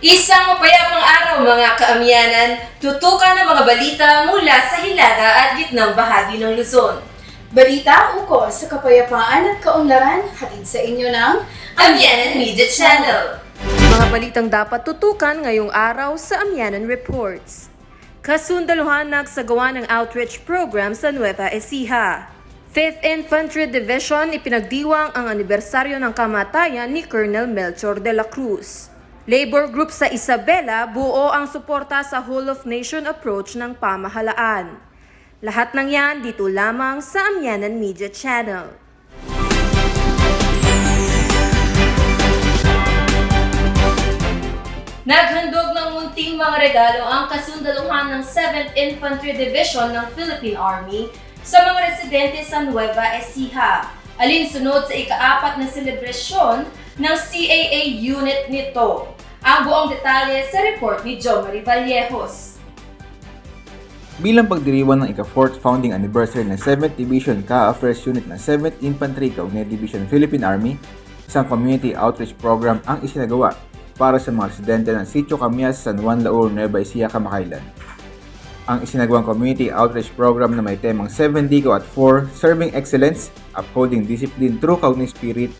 Isang mapayapang araw mga kaamyanan, tutukan ng mga balita mula sa hilaga at gitnang bahagi ng Luzon. Balita ukol sa kapayapaan at kaunlaran, hatid sa inyo ng Amyanan Media Channel. Mga balitang dapat tutukan ngayong araw sa Amyanan Reports. Kasundaluhan nagsagawa ng outreach program sa Nueva Ecija. 5th Infantry Division ipinagdiwang ang anibersaryo ng kamatayan ni Colonel Melchor de la Cruz. Labor group sa Isabela buo ang suporta sa whole of nation approach ng pamahalaan. Lahat ng yan dito lamang sa Amyanan Media Channel. Naghandog ng munting mga regalo ang kasundaluhan ng 7th Infantry Division ng Philippine Army sa mga residente sa Nueva Ecija, alinsunod sa ika-4 na selebrasyon ng CAA unit nito. Ang buong detalye sa report ni Jomari Vallejos. Bilang pagdiriwang ng ika-4th founding anniversary ng 7th Division Ka-Affairs Unit ng 7th Infantry Kaugnay Division Philippine Army, isang community outreach program ang isinagawa para sa mga residente ng Sitio Camias, San Juan Laur, Nueva Ecija, Kamakailan. Ang isinagawang community outreach program na may temang 7 Dico at 4, Serving Excellence, Upholding Discipline Through Kaugnay Spirit,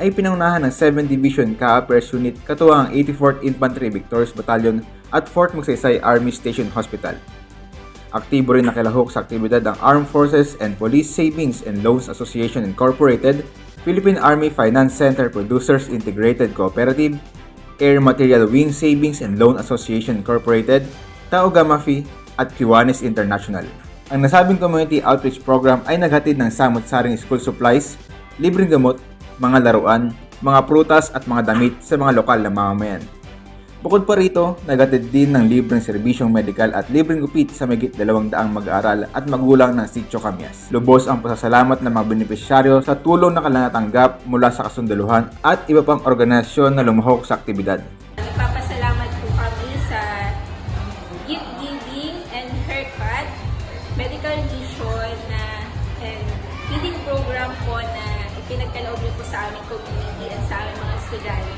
ay pinangunahan ng 7th Division Ka-Affairs Unit katuwang ang 84th Infantry Victorious Battalion at 4th Magsaysay Army Station Hospital. Aktibo rin nakilahok sa aktibidad ang Armed Forces and Police Savings and Loans Association Incorporated, Philippine Army Finance Center Producers Integrated Cooperative, Air Material Wing Savings and Loan Association Incorporated, Tao Gamafi at Kiwanis International. Ang nasabing community outreach program ay naghatid ng samot-saring school supplies, libreng gamot, mga laruan, mga prutas at mga damit sa mga lokal na mamamayan. Bukod pa rito, naghatid din ng libreng serbisyong medikal at libreng gupit sa mahigit 200 mag-aaral at magulang ng Sitio Camias. Lubos ang pasasalamat ng mga benepisyaryo sa tulong na natanggap mula sa kasundaluhan at iba pang organisasyon na lumahok sa aktibidad. Nagpapasalamat po kami sa gift giving and haircut, medical mission and feeding program po na ipinagkaloob niyo po sa aming community at sa aming mga estudyante.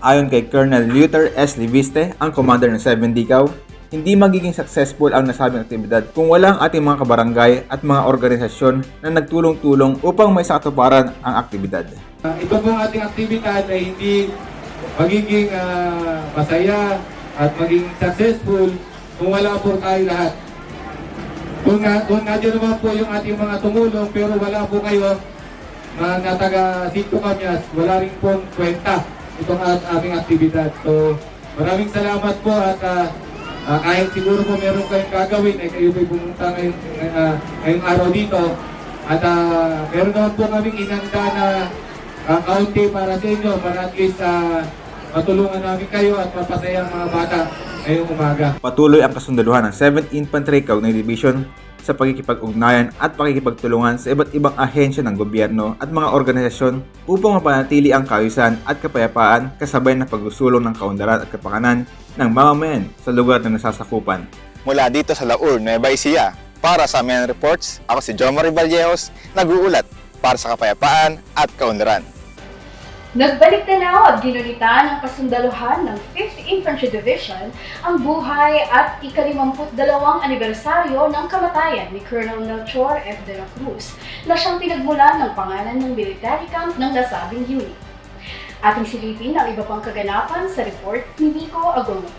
Ayon kay Colonel Luther S. Liviste, ang commander ng 7 Dicaw, hindi magiging successful ang nasabing aktibidad kung walang ating mga kabarangay at mga organisasyon na nagtulong-tulong upang may sakatuparan ang aktibidad. Ito pong ating aktibidad ay hindi magiging masaya at maging successful kung wala po tayo lahat. Kung nandiyan naman po yung ating mga tumulong pero wala po kayo, mga taga Sitio Camias, wala rin pong kwenta itong aming aktibidad. So, maraming salamat po at kahit siguro po meron kayong gagawin ay kayo po'y pumunta ngayong araw dito at meron naman po kaming inanda na kaunti para sa inyo para at least matulungan namin kayo at mapasaya ang mga bata ngayong umaga. Patuloy ang kasundaluhan ng 7th Infantry Kaugnay Division sa pagkikipag-ugnayan at pakikipagtulungan sa iba't ibang ahensya ng gobyerno at mga organisasyon upang mapanatili ang kaayusan at kapayapaan kasabay ng pagsusulong ng kaunlaran at kapakanan ng mamamayan sa lugar na nasasakupan. Mula dito sa Laur, Nueva Ecija, para sa Amyanan Reports, ako si Jomari Vallejos, nag-uulat para sa kapayapaan at kaunlaran. Nagbalik tanaw at ginunita ng kasundaluhan ng 5th Infantry Division ang buhay at ika-52 anibersaryo ng kamatayan ni Colonel Melchor F. de la Cruz na siyang pinagmulan ng pangalan ng military camp ng nasabing unit. Ating silipin ang iba pang kaganapan sa report ni Nico Agono.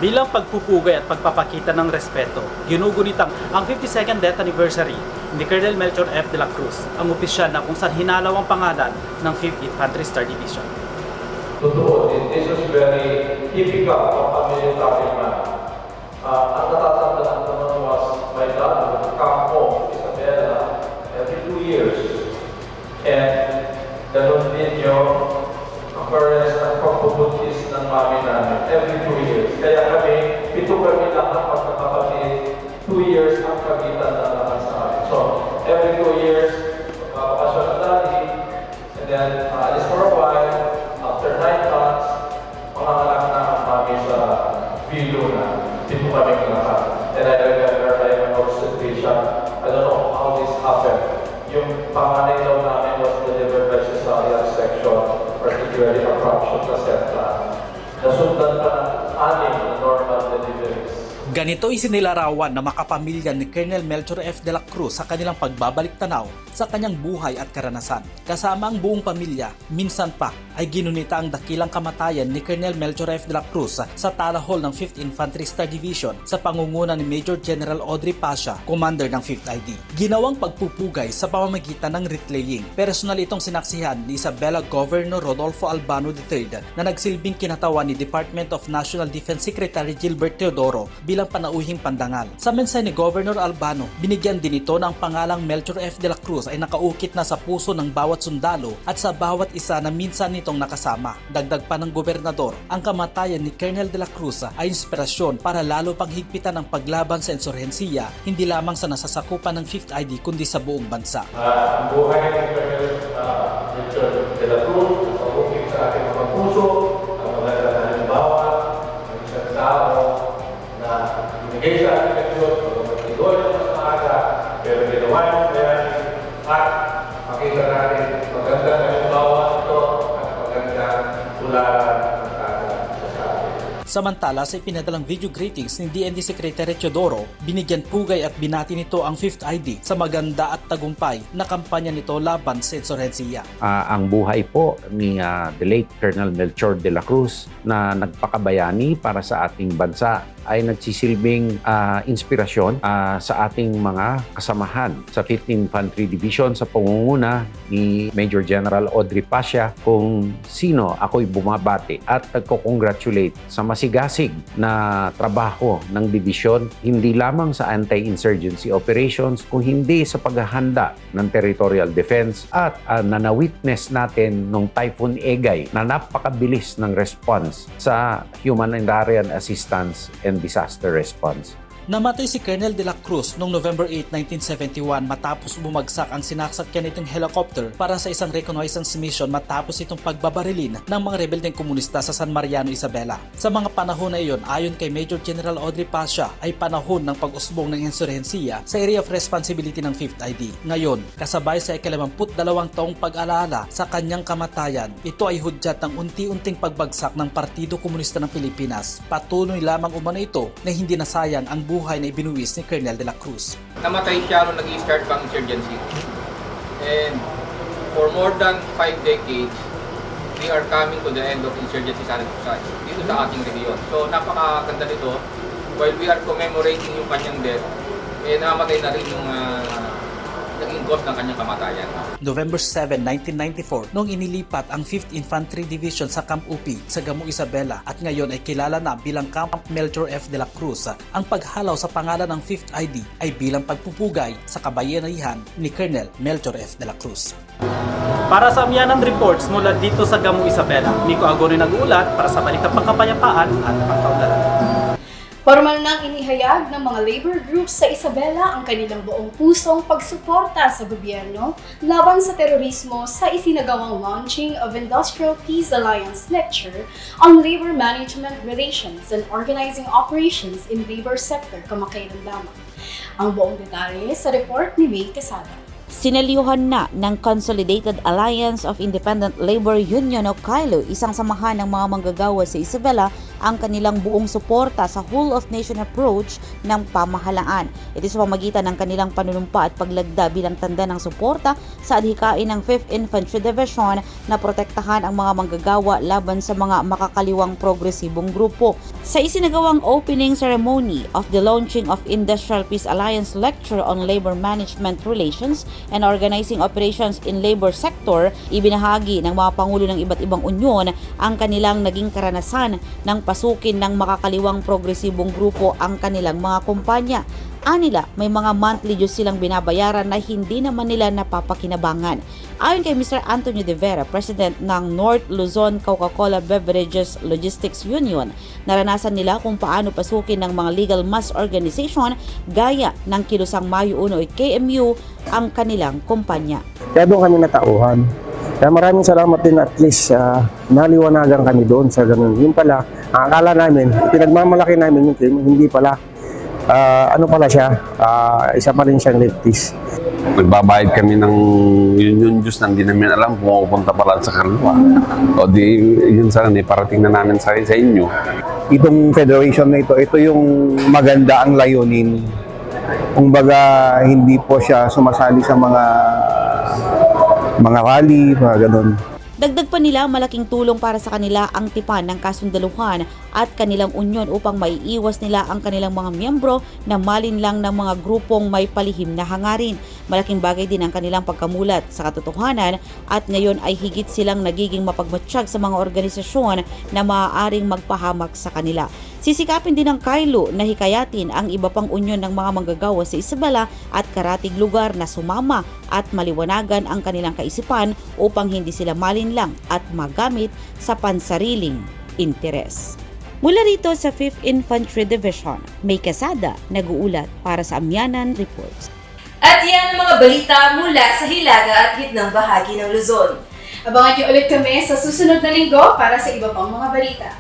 Bilang pagpupugay at pagpapakita ng respeto, ginugunitang ang 52nd death anniversary ni Colonel Melchor F. de la Cruz, ang opisyal na kung saan hinalaw ang pangalan ng 5th Infantry Star Division. Totoo, this is very typical of a military man. Ang natatandaan ko naman was my dad would come home to Isabela every 2 years. And ganun din yung occurrence ng pagpupuntis ng mami namin every 2 years. Kaya kami, ito kami lahat magkakapatid, 2 years ang pagitan na lahat sa amin. So, every 2 years, magpapakasyon ng daddy, and then alis for a while, after 9 months, mga anak na ang mami sa Vilo na, dito kami lahat. And I remember I was in Asia, I don't know how this happened. Yung panganay daw namin was delivered by cesarean section, particularly a fraction placenta. nasundan pa ng 6 na normal deliveries. Ganito isinilarawan na makapamilya ni Colonel Melchor F. de la Cruz sa kanilang pagbabalik-tanaw sa kanyang buhay at karanasan. Kasama ang buong pamilya, minsan pa ay ginunita ang dakilang kamatayan ni Colonel Melchor F. de la Cruz sa Tala Hall ng 5th Infantry Star Division sa pangunguna ni Major General Audrey Pasha, commander ng 5th ID. Ginawang pagpupugay sa pamamagitan ng wreath-laying. Personal itong sinaksihan ni Isabela Governor Rodolfo Albano III na nagsilbing kinatawan ni Department of National Defense Secretary Gilbert Teodoro bilang panauhing pandangal. Sa mensahe ni Governor Albano, binigyan din ito na ang pangalang Melchor F. de la Cruz ay nakaukit na sa puso ng bawat sundalo at sa bawat isa na minsan nitong nakasama. Dagdag pa ng gobernador, ang kamatayan ni Colonel de la Cruz ay inspirasyon para lalo pang higpitan ang paglaban sa insurhensiya, hindi lamang sa nasasakupan ng 5th ID kundi sa buong bansa. Ang buhay ni Colonel Melchor de la Cruz, pag-ukit sa ating mga puso, ang maganda na halimbawa ng isang tao na binigay sa ating ng Diyos, magpapatuloy ng mas maaga, pero ginawa yung bayani at makita natin magandang halimbawa ito at magandang tularan ng kagad sa atin. Samantala, sa ipinadalang video greetings ni DND Secretary Teodoro, binigyan pugay at binati nito ang 5th ID sa maganda at tagumpay na kampanya nito laban sa insurhensiya. Ang buhay po ni the late Colonel Melchor de la Cruz na nagpakabayani para sa ating bansa ay nagsisilbing inspirasyon sa ating mga kasamahan sa 5th Infantry Division sa pangunguna ni Major General Audrey Pasha, kung sino ako'y bumabati at nagko-congratulate sa masigasig na trabaho ng division, hindi lamang sa anti-insurgency operations, kung hindi sa paghahanda ng territorial defense at na-witness natin nung Typhoon Egay na napakabilis ng response sa humanitarian assistance and disaster response. Namatay si Colonel de la Cruz noong November 8, 1971 matapos bumagsak ang sinasakyan nitong helicopter para sa isang reconnaissance mission matapos itong pagbabarilin ng mga rebeldeng komunista sa San Mariano, Isabela. Sa mga panahon na iyon, ayon kay Major General Audrey Pasha, ay panahon ng pag-usbong ng insurhensiya sa area of responsibility ng 5th ID. Ngayon, kasabay sa 52 taong pag-alaala sa kanyang kamatayan, ito ay hudyat ng unti-unting pagbagsak ng Partido Komunista ng Pilipinas. Patuloy lamang umano ito na hindi nasayang ang buhay na ibinuwis ni Colonel de la Cruz. Namatay siya nung nag-i-start pang insurgency. And for more than 5 decades, we are coming to the end of insurgency sa dito sa ating region. So napakaganda nito, while we are commemorating yung kanyang death, namatay na rin yung naging cause ng kanyang kamatayan. November 7, 1994, noong inilipat ang 5th Infantry Division sa Camp Upi sa Gamo, Isabela at ngayon ay kilala na bilang Camp Melchor F. de la Cruz. Ang paghalaw sa pangalan ng 5th ID ay bilang pagpupugay sa kabayanihan ni Colonel Melchor F. de la Cruz. Para sa Amyanan Reports mula dito sa Gamo, Isabela, Miko Agonoy nag-uulat para sa Balitang Pangkapayapaan at Pangkaunlaran. Formal nang inihayag ng mga labor groups sa Isabela ang kanilang buong pusong pagsuporta sa gobyerno laban sa terorismo sa isinagawang launching of Industrial Peace Alliance Lecture on Labor Management Relations and Organizing Operations in Labor Sector kamakailan lamang. Ang buong detalye sa report ni May Quesada. Sinaliuhan na ng Consolidated Alliance of Independent Labor Union o CAILO, isang samahan ng mga manggagawa sa Isabela, ang kanilang buong suporta sa whole-of-nation approach ng pamahalaan. Ito sa pamagitan ng kanilang panunumpa at paglagda bilang tanda ng suporta sa adhikain ng 5th Infantry Division na protektahan ang mga manggagawa laban sa mga makakaliwang progresibong grupo. Sa isinagawang opening ceremony of the launching of Industrial Peace Alliance Lecture on Labor Management Relations and Organizing Operations in Labor Sector, ibinahagi ng mga pangulo ng iba't ibang unyon ang kanilang naging karanasan ng pasukin ng makakaliwang progresibong grupo ang kanilang mga kumpanya. Anila, may mga monthly dues silang binabayaran na hindi naman nila napapakinabangan. Ayon kay Mr. Antonio De Vera, President ng North Luzon Coca-Cola Beverages Logistics Union, naranasan nila kung paano pasukin ng mga legal mass organization gaya ng Kilusang Mayo 1 o KMU ang kanilang kumpanya. Kaya doon kami natauhan. Kaya maraming salamat din, at least naliwanagan kami doon sa ganun. Yung pala, ang akala namin, pinagmamalaki namin yung team, hindi pala. ano pala siya, isa pa rin siyang leftist. Nagbabayad kami ng yun Diyos na hindi namin alam kung pupunta pala sa kalwa. O di, yun sana, parating na namin sa inyo. Itong federation na ito yung maganda ang layunin. Kumbaga, hindi po siya sumasali sa mga rally, mga ganun. Dagdag pa nila, malaking tulong para sa kanila ang tipan ng kasundaluhan at kanilang unyon upang maiiwas nila ang kanilang mga miyembro na malinlang ng mga grupong may palihim na hangarin. Malaking bagay din ang kanilang pagkamulat sa katotohanan at ngayon ay higit silang nagiging mapagmatsyag sa mga organisasyon na maaaring magpahamak sa kanila. Sisikapin din ng Kailo na hikayatin ang iba pang unyon ng mga manggagawa sa Isabela at karatig lugar na sumama at maliwanagan ang kanilang kaisipan upang hindi sila malinlang at magamit sa pansariling interes. Mula rito sa 5th Infantry Division, May Casada, nag-uulat para sa Amyanan Reports. At yan ang mga balita mula sa hilaga at gitnang bahagi ng Luzon. Abangan niyo ulit kami sa susunod na linggo para sa iba pang mga balita.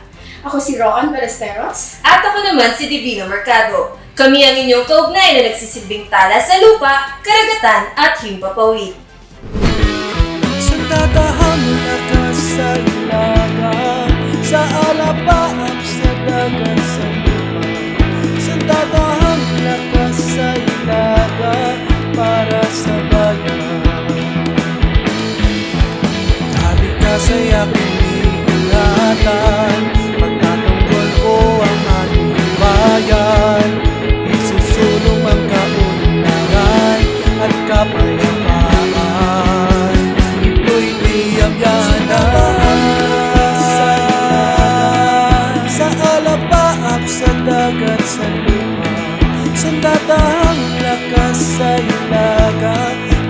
Ako si Roan Ballesteros. At ako naman si Divino Mercado. Kami ang inyong kaugnay na nagsisilbing tala sa lupa, karagatan at himpapawid. Sa tatahang lakas sa ilaga, sa alapaap sa dagat sa lupa. Sa tatahang lakas sa ilaga, para sa bayan. Tabi ka sa yaking iingatan, pagtatanggol ko ang ating bayan. Isusulong ang kaunlaran at kapayapaan. Ito'y tiyamyanan sa alapaap sa dagat sa lupa. Sandatahang lakas sa ilaga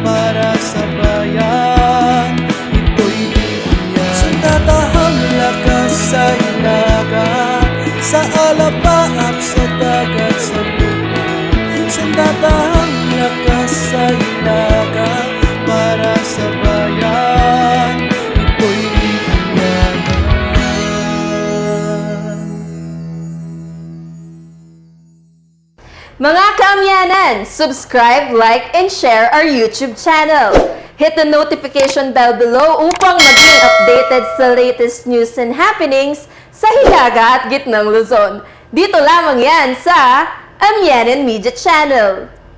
para sa bayan. Ito'y tiyamyanan. Sandatahang lakas sa ilaga sa alapaap sa dagat sa lupa. Sandatahang lakas sa ilaga para sa bayan. Ito'y tiyamyanan. Mga kaamyanan, subscribe, like, and share our YouTube channel. Hit the notification bell below upang maging updated sa latest news and happenings sa Hilaga at Gitnang Luzon. Dito lamang yan sa Amyanan Media Channel.